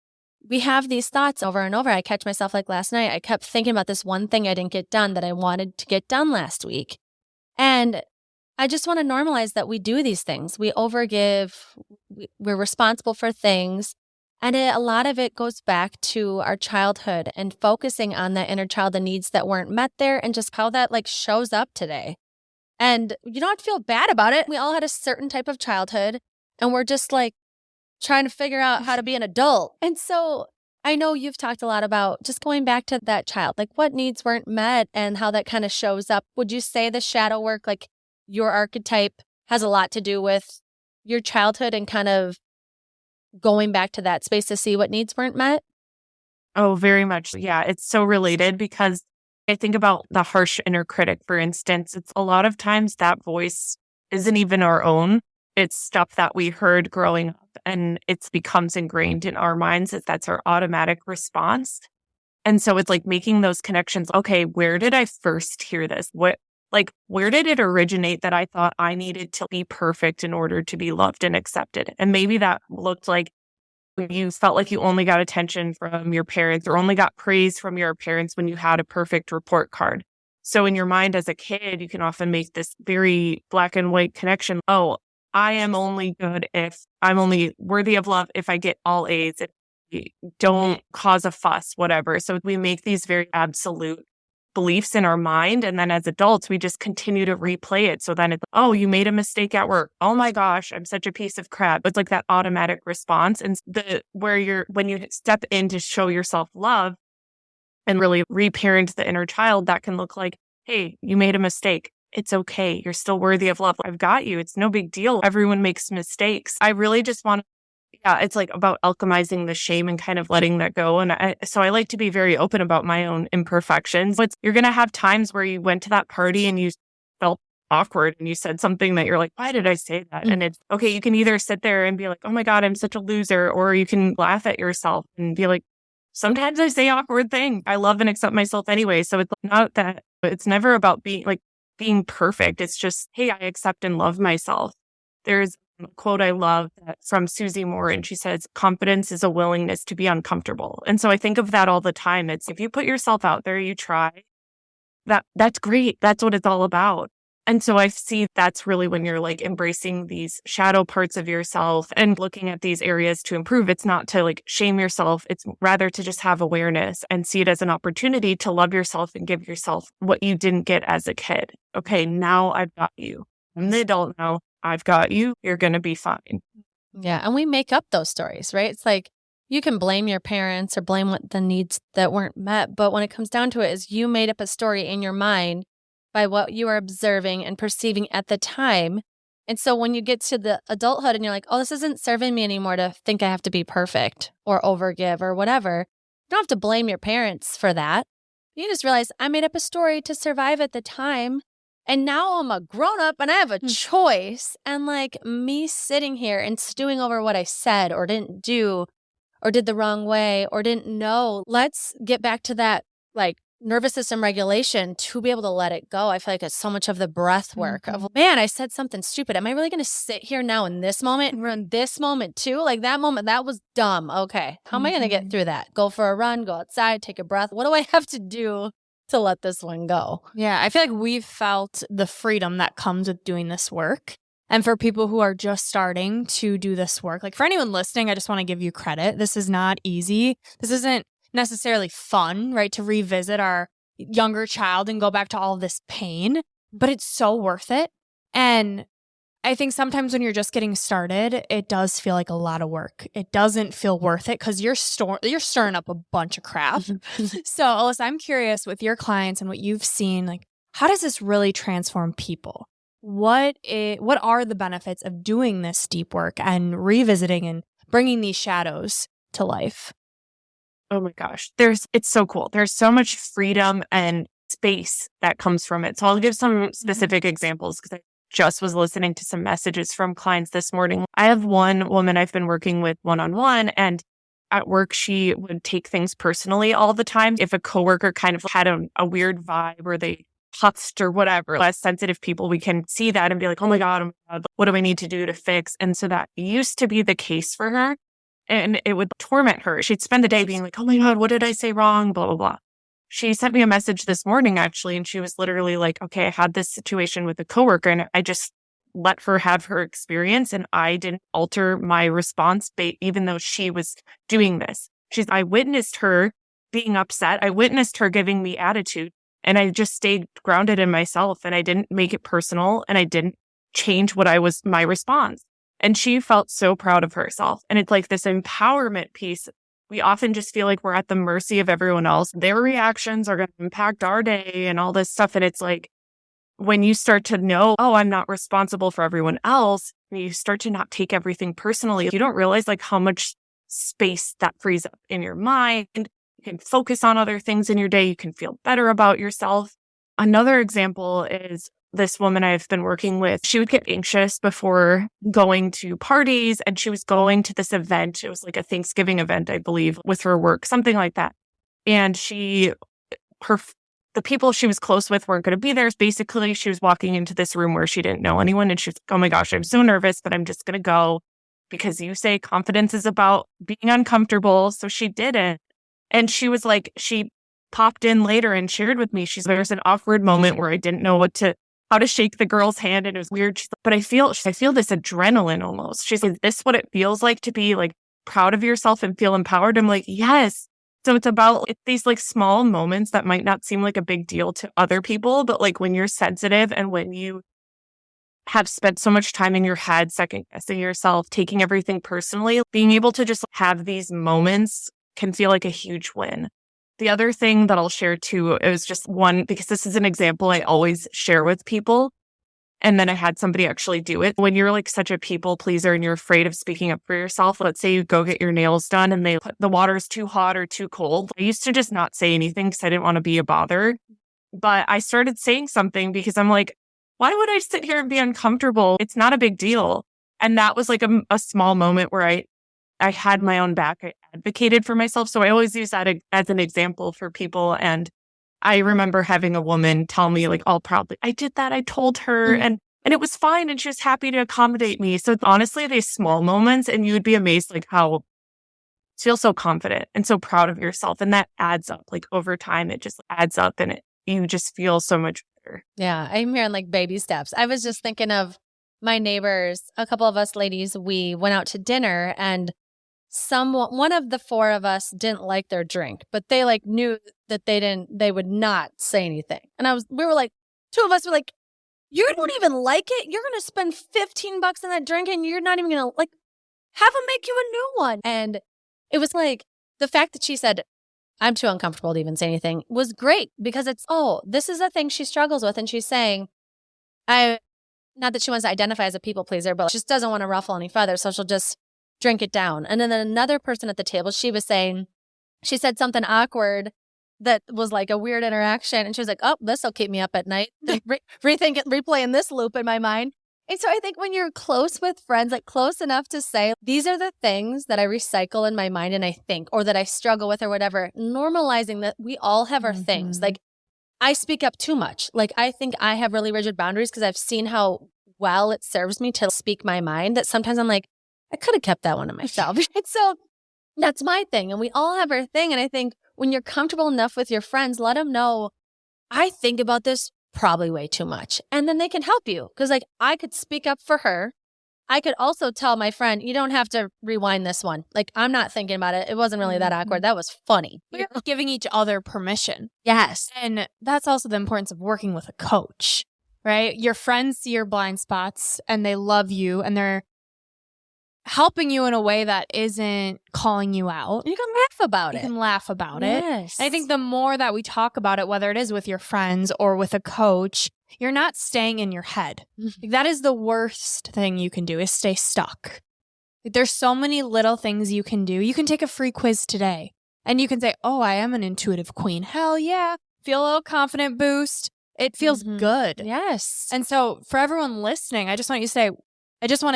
A: we have these thoughts over and over. I catch myself like last night. I kept thinking about this one thing I didn't get done that I wanted to get done last week. And I just want to normalize that we do these things. We overgive. We're responsible for things. And a lot of it goes back to our childhood and focusing on that inner child, the needs that weren't met there and just how that like shows up today. And you don't have to feel bad about it. We all had a certain type of childhood and we're just like trying to figure out how to be an adult. And so I know you've talked a lot about just going back to that child, like what needs weren't met and how that kind of shows up. Would you say the shadow work, like your archetype, has a lot to do with your childhood and kind of going back to that space to see what needs weren't met?
C: Oh, very much. Yeah, it's so related because I think about the harsh inner critic, for instance. It's a lot of times that voice isn't even our own. It's stuff that we heard growing up and it becomes ingrained in our minds that that's our automatic response. And so it's like making those connections. Okay, where did I first hear this? Where did it originate that I thought I needed to be perfect in order to be loved and accepted? And maybe that looked like you felt like you only got attention from your parents or only got praise from your parents when you had a perfect report card. So in your mind as a kid, you can often make this very black and white connection. Oh, I am only good if I'm only worthy of love if I get all A's, if I don't cause a fuss, whatever. So we make these very absolute beliefs in our mind. And then as adults, we just continue to replay it. So then it's, oh, you made a mistake at work. Oh my gosh, I'm such a piece of crap. It's like that automatic response. And when you step in to show yourself love and really reparent the inner child, that can look like, hey, you made a mistake. It's okay. You're still worthy of love. I've got you. It's no big deal. Everyone makes mistakes. I really just want to, it's like about alchemizing the shame and kind of letting that go. And so I like to be very open about my own imperfections. You're going to have times where you went to that party and you felt awkward and you said something that you're like, why did I say that? And it's okay. You can either sit there and be like, oh my God, I'm such a loser. Or you can laugh at yourself and be like, sometimes I say awkward things. I love and accept myself anyway. So it's not that, it's never about being perfect. It's just, hey, I accept and love myself. There's a quote I love from Susie Moore, and she says, confidence is a willingness to be uncomfortable. And so I think of that all the time. It's if you put yourself out there, you try, that's great. That's what it's all about. And so I see that's really when you're like embracing these shadow parts of yourself and looking at these areas to improve. It's not to like shame yourself. It's rather to just have awareness and see it as an opportunity to love yourself and give yourself what you didn't get as a kid. Okay, now I've got you. I'm the adult now. I've got you. You're going to be fine.
A: Yeah. And we make up those stories, right? It's like you can blame your parents or blame what the needs that weren't met. But when it comes down to it, is you made up a story in your mind by what you are observing and perceiving at the time. And so when you get to the adulthood and you're like, oh, this isn't serving me anymore to think I have to be perfect or overgive or whatever, you don't have to blame your parents for that. You just realize I made up a story to survive at the time. And now I'm a grown up and I have a choice. And like me sitting here and stewing over what I said or didn't do or did the wrong way or didn't know. Let's get back to that like nervous system regulation to be able to let it go. I feel like it's so much of the breath work of, man, I said something stupid. Am I really going to sit here now in this moment and run this moment too? Like that moment, that was dumb. Okay. How am I going to get through that? Go for a run, go outside, take a breath. What do I have to do to let this one go?
B: Yeah, I feel like we've felt the freedom that comes with doing this work. And for people who are just starting to do this work, like for anyone listening, I just want to give you credit. This is not easy. This isn't necessarily fun, right? To revisit our younger child and go back to all of this pain, but it's so worth it. And I think sometimes when you're just getting started, it does feel like a lot of work. It doesn't feel worth it because you're stirring up a bunch of crap. So Alissa, I'm curious with your clients and what you've seen, like how does this really transform people? What are the benefits of doing this deep work and revisiting and bringing these shadows to life?
C: Oh my gosh, it's so cool. There's so much freedom and space that comes from it. So I'll give some specific examples because I just was listening to some messages from clients this morning. I have one woman I've been working with one-on-one, and at work, she would take things personally all the time. If a coworker kind of had a weird vibe or they huffed or whatever, less sensitive people, we can see that and be like, oh my God, what do I need to do to fix? And so that used to be the case for her. And it would torment her. She'd spend the day being like, oh my God, what did I say wrong? Blah, blah, blah. She sent me a message this morning, actually, and she was literally like, okay, I had this situation with a coworker and I just let her have her experience and I didn't alter my response, even though she was doing this. I witnessed her being upset. I witnessed her giving me attitude and I just stayed grounded in myself and I didn't make it personal and I didn't change my response. And she felt so proud of herself. And it's like this empowerment piece. We often just feel like we're at the mercy of everyone else. Their reactions are going to impact our day and all this stuff. And it's like when you start to know, oh, I'm not responsible for everyone else, and you start to not take everything personally, you don't realize like how much space that frees up in your mind. And you can focus on other things in your day. You can feel better about yourself. Another example is this woman I've been working with. She would get anxious before going to parties, and she was going to this event. It was like a Thanksgiving event, I believe, with her work, something like that. And the people she was close with weren't going to be there. Basically, she was walking into this room where she didn't know anyone, and she was like, oh my gosh, I'm so nervous, but I'm just going to go because you say confidence is about being uncomfortable. So she didn't. And she was like, she popped in later and shared with me. There's an awkward moment where I didn't know how to shake the girl's hand. And it was weird. But I feel this adrenaline almost. She's like, is this what it feels like to be like proud of yourself and feel empowered? I'm like, yes. So it's about these like small moments that might not seem like a big deal to other people, but like when you're sensitive and when you have spent so much time in your head, second guessing yourself, taking everything personally, being able to just have these moments can feel like a huge win. The other thing that I'll share too is just one, because this is an example I always share with people. And then I had somebody actually do it. When you're like such a people pleaser and you're afraid of speaking up for yourself, let's say you go get your nails done and the water's too hot or too cold. I used to just not say anything because I didn't want to be a bother. But I started saying something because I'm like, why would I sit here and be uncomfortable? It's not a big deal. And that was like a small moment where I had my own back. I advocated for myself. So I always use that as an example for people. And I remember having a woman tell me like all proudly, I did that. I told her and it was fine. And she was happy to accommodate me. So honestly, these small moments, and you would be amazed like how you feel so confident and so proud of yourself. And that adds up like over time. It just adds up and you just feel so much better.
A: Yeah. I'm hearing like baby steps. I was just thinking of my neighbors, a couple of us ladies, we went out to dinner and one of the four of us didn't like their drink, but they like knew that they would not say anything. And we were like, two of us were like, you don't even like it? You're going to spend $15 on that drink and you're not even going to like have them make you a new one. And it was like the fact that she said, I'm too uncomfortable to even say anything was great because this is a thing she struggles with. And she's saying, not that she wants to identify as a people pleaser, but just doesn't want to ruffle any feathers. So she'll just drink it down. And then another person at the table, she said something awkward that was like a weird interaction. And she was like, oh, this will keep me up at night. Replaying this loop in my mind. And so I think when you're close with friends, like close enough to say, these are the things that I recycle in my mind and I think, or that I struggle with or whatever, normalizing that we all have our things. Like I speak up too much. Like I think I have really rigid boundaries because I've seen how well it serves me to speak my mind that sometimes I'm like, I could have kept that one to myself. And so that's my thing. And we all have our thing. And I think when you're comfortable enough with your friends, let them know, I think about this probably way too much. And then they can help you. Because like I could speak up for her. I could also tell my friend, you don't have to rewind this one. Like I'm not thinking about it. It wasn't really that awkward. That was funny.
B: We're giving each other permission.
A: Yes.
B: And that's also the importance of working with a coach, right? Your friends see your blind spots and they love you and they're helping you in a way that isn't calling you out.
A: You can laugh about it.
B: You can laugh about
A: Yes.
B: it. And I think the more that we talk about it, whether it is with your friends or with a coach, you're not staying in your head. Like, that is the worst thing you can do, is stay stuck. Like, there's so many little things you can do. You can take a free quiz today and you can say, oh, I am an intuitive queen. Hell yeah. Feel a little confident boost. It feels good.
A: Yes.
B: And so for everyone listening, I just want to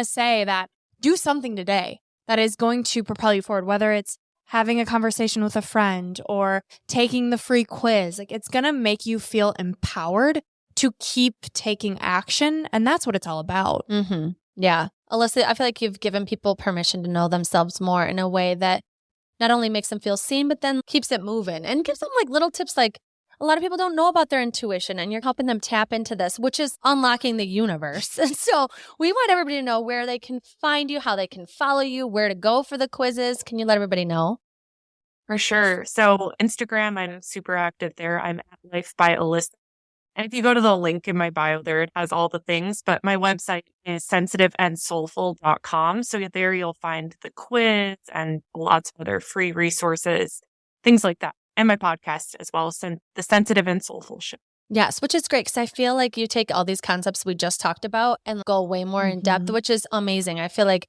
B: say that do something today that is going to propel you forward, whether it's having a conversation with a friend or taking the free quiz. Like it's going to make you feel empowered to keep taking action. And that's what it's all about.
A: Mm-hmm. Yeah. Alissa, I feel like you've given people permission to know themselves more in a way that not only makes them feel seen, but then keeps it moving and gives them like little tips. Like a lot of people don't know about their intuition and you're helping them tap into this, which is unlocking the universe. And so we want everybody to know where they can find you, how they can follow you, where to go for the quizzes. Can you let everybody know?
C: For sure. So Instagram, I'm super active there. I'm at Life by Alissa. And if you go to the link in my bio there, it has all the things. But my website is sensitiveandsoulful.com. So there you'll find the quiz and lots of other free resources, things like that. And my podcast as well, the Sensitive and Soulful Show.
A: Yes, which is great because I feel like you take all these concepts we just talked about and go way more in depth, which is amazing. I feel like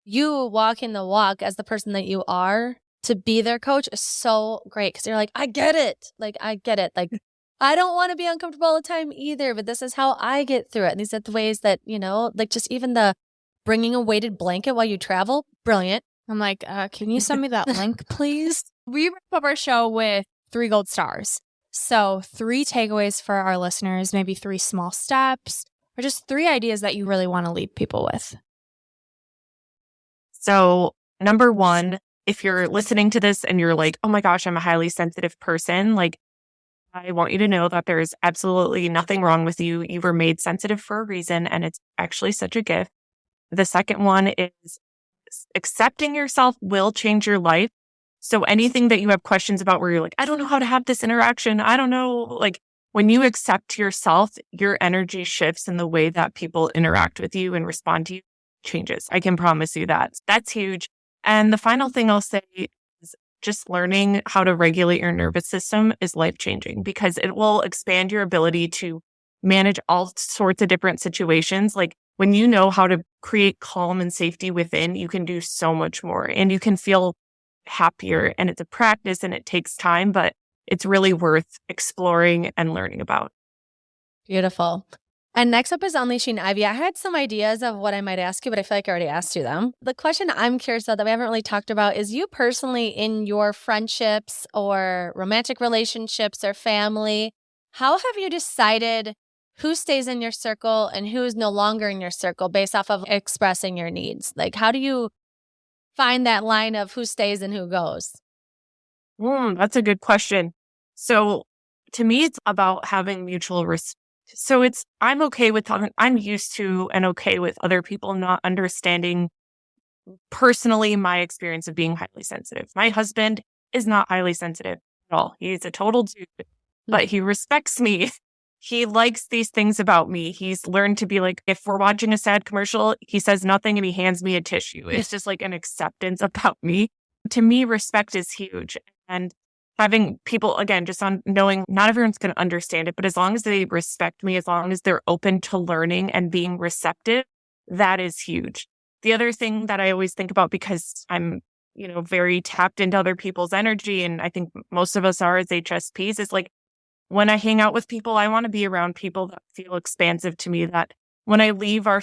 A: you walking the walk as the person that you are to be their coach is so great because you're like, I get it. Like, I get it. Like, I don't want to be uncomfortable all the time either, but this is how I get through it. And these are the ways that, like just even the bringing a weighted blanket while you travel, brilliant.
B: I'm like, can you send me that link, please? We wrap up our show with 3 gold stars. So 3 takeaways for our listeners, maybe 3 small steps, or just 3 ideas that you really want to leave people with.
C: So number 1, if you're listening to this and you're like, oh my gosh, I'm a highly sensitive person, like I want you to know that there's absolutely nothing wrong with you. You were made sensitive for a reason, and it's actually such a gift. The second one is accepting yourself will change your life. So anything that you have questions about where you're like, I don't know how to have this interaction. I don't know. Like when you accept yourself, your energy shifts and the way that people interact with you and respond to you changes. I can promise you that. That's huge. And the final thing I'll say is just learning how to regulate your nervous system is life-changing because it will expand your ability to manage all sorts of different situations. Like when you know how to create calm and safety within, you can do so much more and you can feel happier. And it's a practice and it takes time, but it's really worth exploring and learning about.
A: Beautiful. And next up is Unleashing Ivy. I had some ideas of what I might ask you, but I feel like I already asked you them. The question I'm curious about that we haven't really talked about is you personally in your friendships or romantic relationships or family, how have you decided who stays in your circle and who is no longer in your circle based off of expressing your needs? Like, how do you find that line of who stays and who goes?
C: That's a good question. So to me, it's about having mutual respect. So I'm okay with I'm used to and okay with other people not understanding personally my experience of being highly sensitive. My husband is not highly sensitive at all. He's a total dude, but he respects me. He likes these things about me. He's learned to be like, if we're watching a sad commercial, he says nothing and he hands me a tissue. It's just like an acceptance about me. To me, respect is huge. And having people, again, just on knowing not everyone's going to understand it, but as long as they respect me, as long as they're open to learning and being receptive, that is huge. The other thing that I always think about, because I'm, very tapped into other people's energy, and I think most of us are as HSPs, is like, when I hang out with people, I want to be around people that feel expansive to me, that when I leave our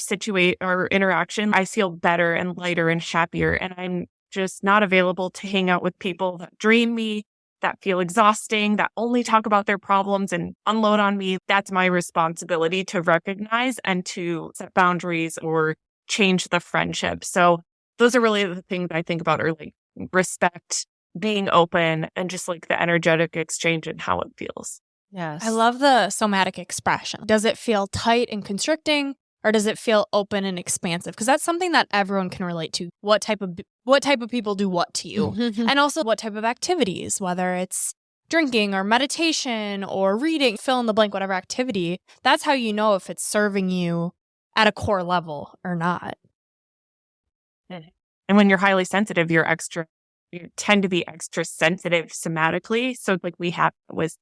C: interaction, I feel better and lighter and happier. And I'm just not available to hang out with people that drain me, that feel exhausting, that only talk about their problems and unload on me. That's my responsibility to recognize and to set boundaries or change the friendship. So those are really the things I think about, are like respect, being open, and just like the energetic exchange and how it feels.
A: Yes.
B: I love the somatic expression. Does it feel tight and constricting, or does it feel open and expansive? Because that's something that everyone can relate to. What type of people do what to you? And also what type of activities, whether it's drinking or meditation or reading, fill in the blank, whatever activity. That's how you know if it's serving you at a core level or not.
C: And when you're highly sensitive, you tend to be extra sensitive somatically. So like we have was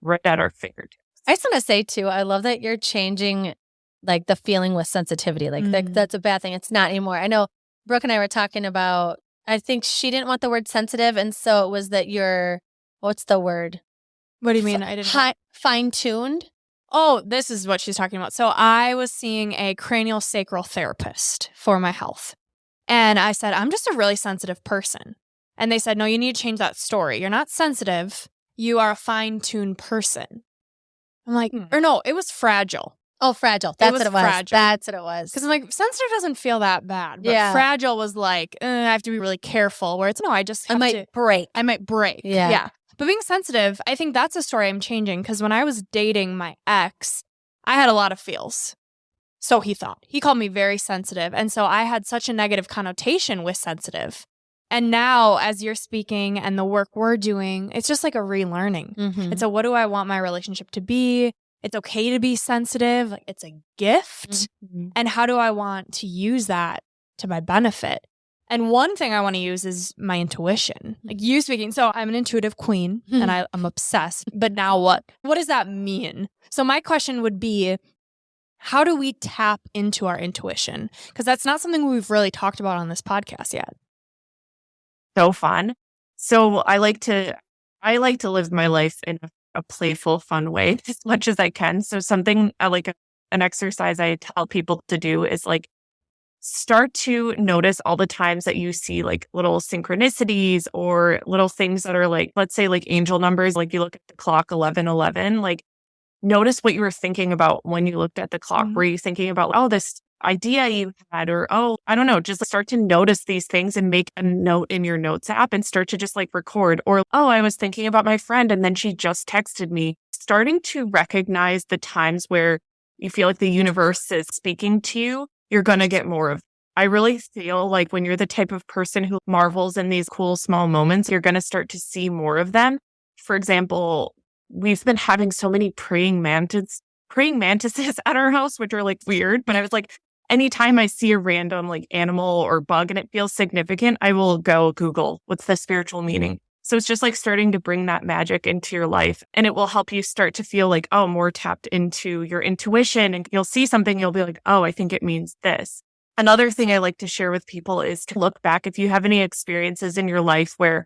C: right at our fingertips.
A: I just want to say too, I love that you're changing like the feeling with sensitivity. Like that's a bad thing. It's not anymore. I know Brooke and I were talking about, I think she didn't want the word sensitive. And so it was that you're, what's the word?
B: What do you mean? I didn't.
A: Fine-tuned?
B: Oh, this is what she's talking about. So I was seeing a cranial sacral therapist for my health. And I said, I'm just a really sensitive person. And they said, no, you need to change that story. You're not sensitive. You are a fine-tuned person. I'm like, or no, it was fragile.
A: Oh, fragile. That's what it was.
B: Fragile.
A: That's what it was.
B: Because I'm like, sensitive doesn't feel that bad. But fragile was like, I have to be really careful. Where it's, no, I just have to
A: break.
B: I might break. Yeah. But being sensitive, I think that's a story I'm changing. Because when I was dating my ex, I had a lot of feels. So he thought. He called me very sensitive. And so I had such a negative connotation with sensitive. And now, as you're speaking and the work we're doing, it's just like a relearning. It's a, what do I want my relationship to be? It's okay to be sensitive. Like, it's a gift. And how do I want to use that to my benefit? And one thing I want to use is my intuition. Like you speaking. So I'm an intuitive queen and I'm obsessed. But now what? What does that mean? So my question would be, how do we tap into our intuition? Because that's not something we've really talked about on this podcast yet.
C: So fun. So I like to live my life in a playful, fun way as much as I can. So something an exercise I tell people to do is like start to notice all the times that you see like little synchronicities or little things that are like, let's say like angel numbers, like you look at the clock 11:11, like notice what you were thinking about when you looked at the clock. Were you thinking about, oh, this idea you had, or, oh, I don't know, just start to notice these things and make a note in your notes app and start to just like record. Or, oh, I was thinking about my friend and then she just texted me. Starting to recognize the times where you feel like the universe is speaking to you, you're going to get more of. I really feel like when you're the type of person who marvels in these cool small moments, you're going to start to see more of them. For example, we've been having so many praying mantises at our house, which are like weird. But I was like, anytime I see a random like animal or bug and it feels significant, I will go Google what's the spiritual meaning. So it's just like starting to bring that magic into your life, and it will help you start to feel like, oh, more tapped into your intuition, and you'll see something, you'll be like, oh, I think it means this. Another thing I like to share with people is to look back if you have any experiences in your life where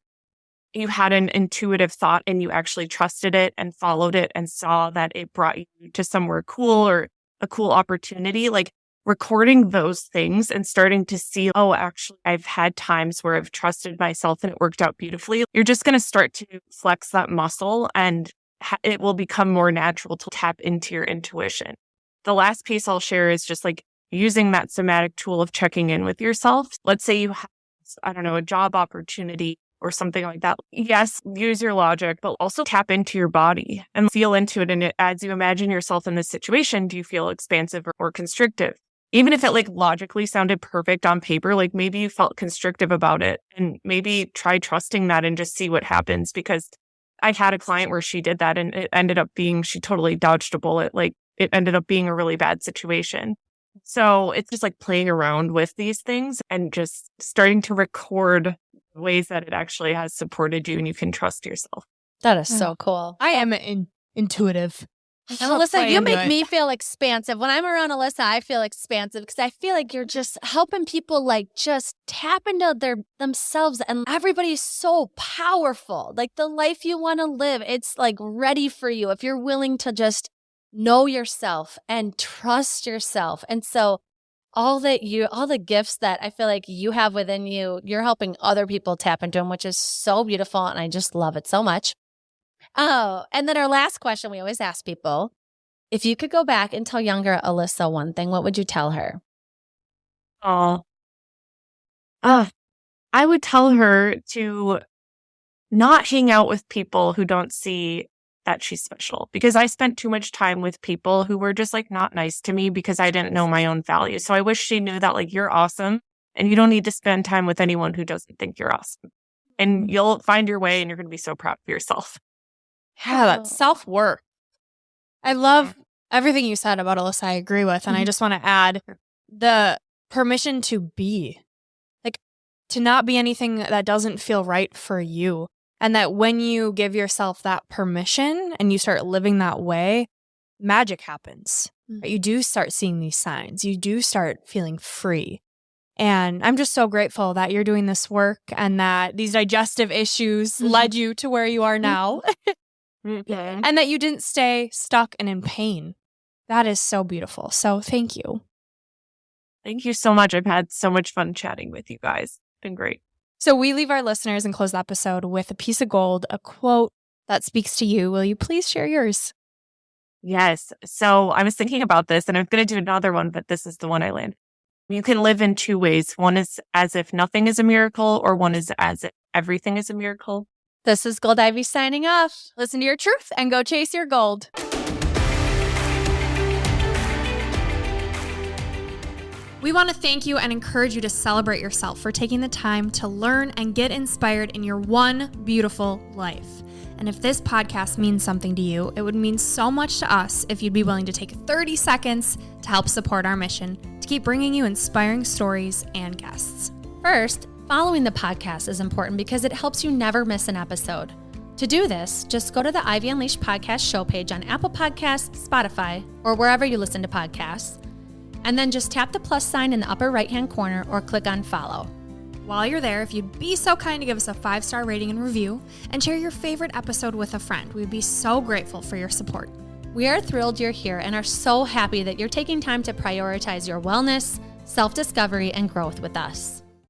C: you had an intuitive thought and you actually trusted it and followed it and saw that it brought you to somewhere cool or a cool opportunity, like recording those things and starting to see, oh, actually, I've had times where I've trusted myself and it worked out beautifully. You're just going to start to flex that muscle and it will become more natural to tap into your intuition. The last piece I'll share is just like using that somatic tool of checking in with yourself. Let's say you have, I don't know, a job opportunity or something like that. Yes, use your logic, but also tap into your body and feel into it. And as you imagine yourself in this situation, do you feel expansive or constrictive? Even if it like logically sounded perfect on paper, like maybe you felt constrictive about it, and maybe try trusting that and just see what happens. Because I had a client where she did that and it ended up being, she totally dodged a bullet. Like it ended up being a really bad situation. So it's just like playing around with these things and just starting to record ways that it actually has supported you and you can trust yourself.
A: That is so cool.
B: I am intuitive.
A: And Alissa, you make me feel expansive. When I'm around Alissa, I feel expansive because I feel like you're just helping people like just tap into themselves, and everybody's so powerful. Like the life you want to live, it's like ready for you if you're willing to just know yourself and trust yourself. And so all the gifts that I feel like you have within you, you're helping other people tap into them, which is so beautiful. And I just love it so much. Oh, and then our last question we always ask people, if you could go back and tell younger Alissa one thing, what would you tell her?
C: I would tell her to not hang out with people who don't see that she's special, because I spent too much time with people who were just like not nice to me because I didn't know my own value. So I wish she knew that like you're awesome and you don't need to spend time with anyone who doesn't think you're awesome. And you'll find your way and you're going to be so proud of yourself.
B: Yeah, that's self-worth. I love everything you said about Alissa. I agree with. And I just want to add the permission to be, like, to not be anything that doesn't feel right for you. And that when you give yourself that permission and you start living that way, magic happens. Right? You do start seeing these signs. You do start feeling free. And I'm just so grateful that you're doing this work and that these digestive issues led you to where you are now. And that you didn't stay stuck and in pain. That is so beautiful. So thank you.
C: Thank you so much. I've had so much fun chatting with you guys. It's been great.
B: So we leave our listeners and close the episode with a piece of gold, a quote that speaks to you. Will you please share yours?
C: Yes. So I was thinking about this and I'm going to do another one, but this is the one I landed. You can live in two ways. One is as if nothing is a miracle, or one is as if everything is a miracle.
A: This is Gold Ivy signing off.
B: Listen to your truth and go chase your gold. We want to thank you and encourage you to celebrate yourself for taking the time to learn and get inspired in your one beautiful life. And if this podcast means something to you, it would mean so much to us if you'd be willing to take 30 seconds to help support our mission to keep bringing you inspiring stories and guests.
A: First, following the podcast is important because it helps you never miss an episode. To do this, just go to the Ivy Unleashed podcast show page on Apple Podcasts, Spotify, or wherever you listen to podcasts, and then just tap the plus sign in the upper right-hand corner or click on follow.
B: While you're there, if you'd be so kind to give us a 5-star rating and review and share your favorite episode with a friend, we'd be so grateful for your support.
A: We are thrilled you're here and are so happy that you're taking time to prioritize your wellness, self-discovery, and growth with us.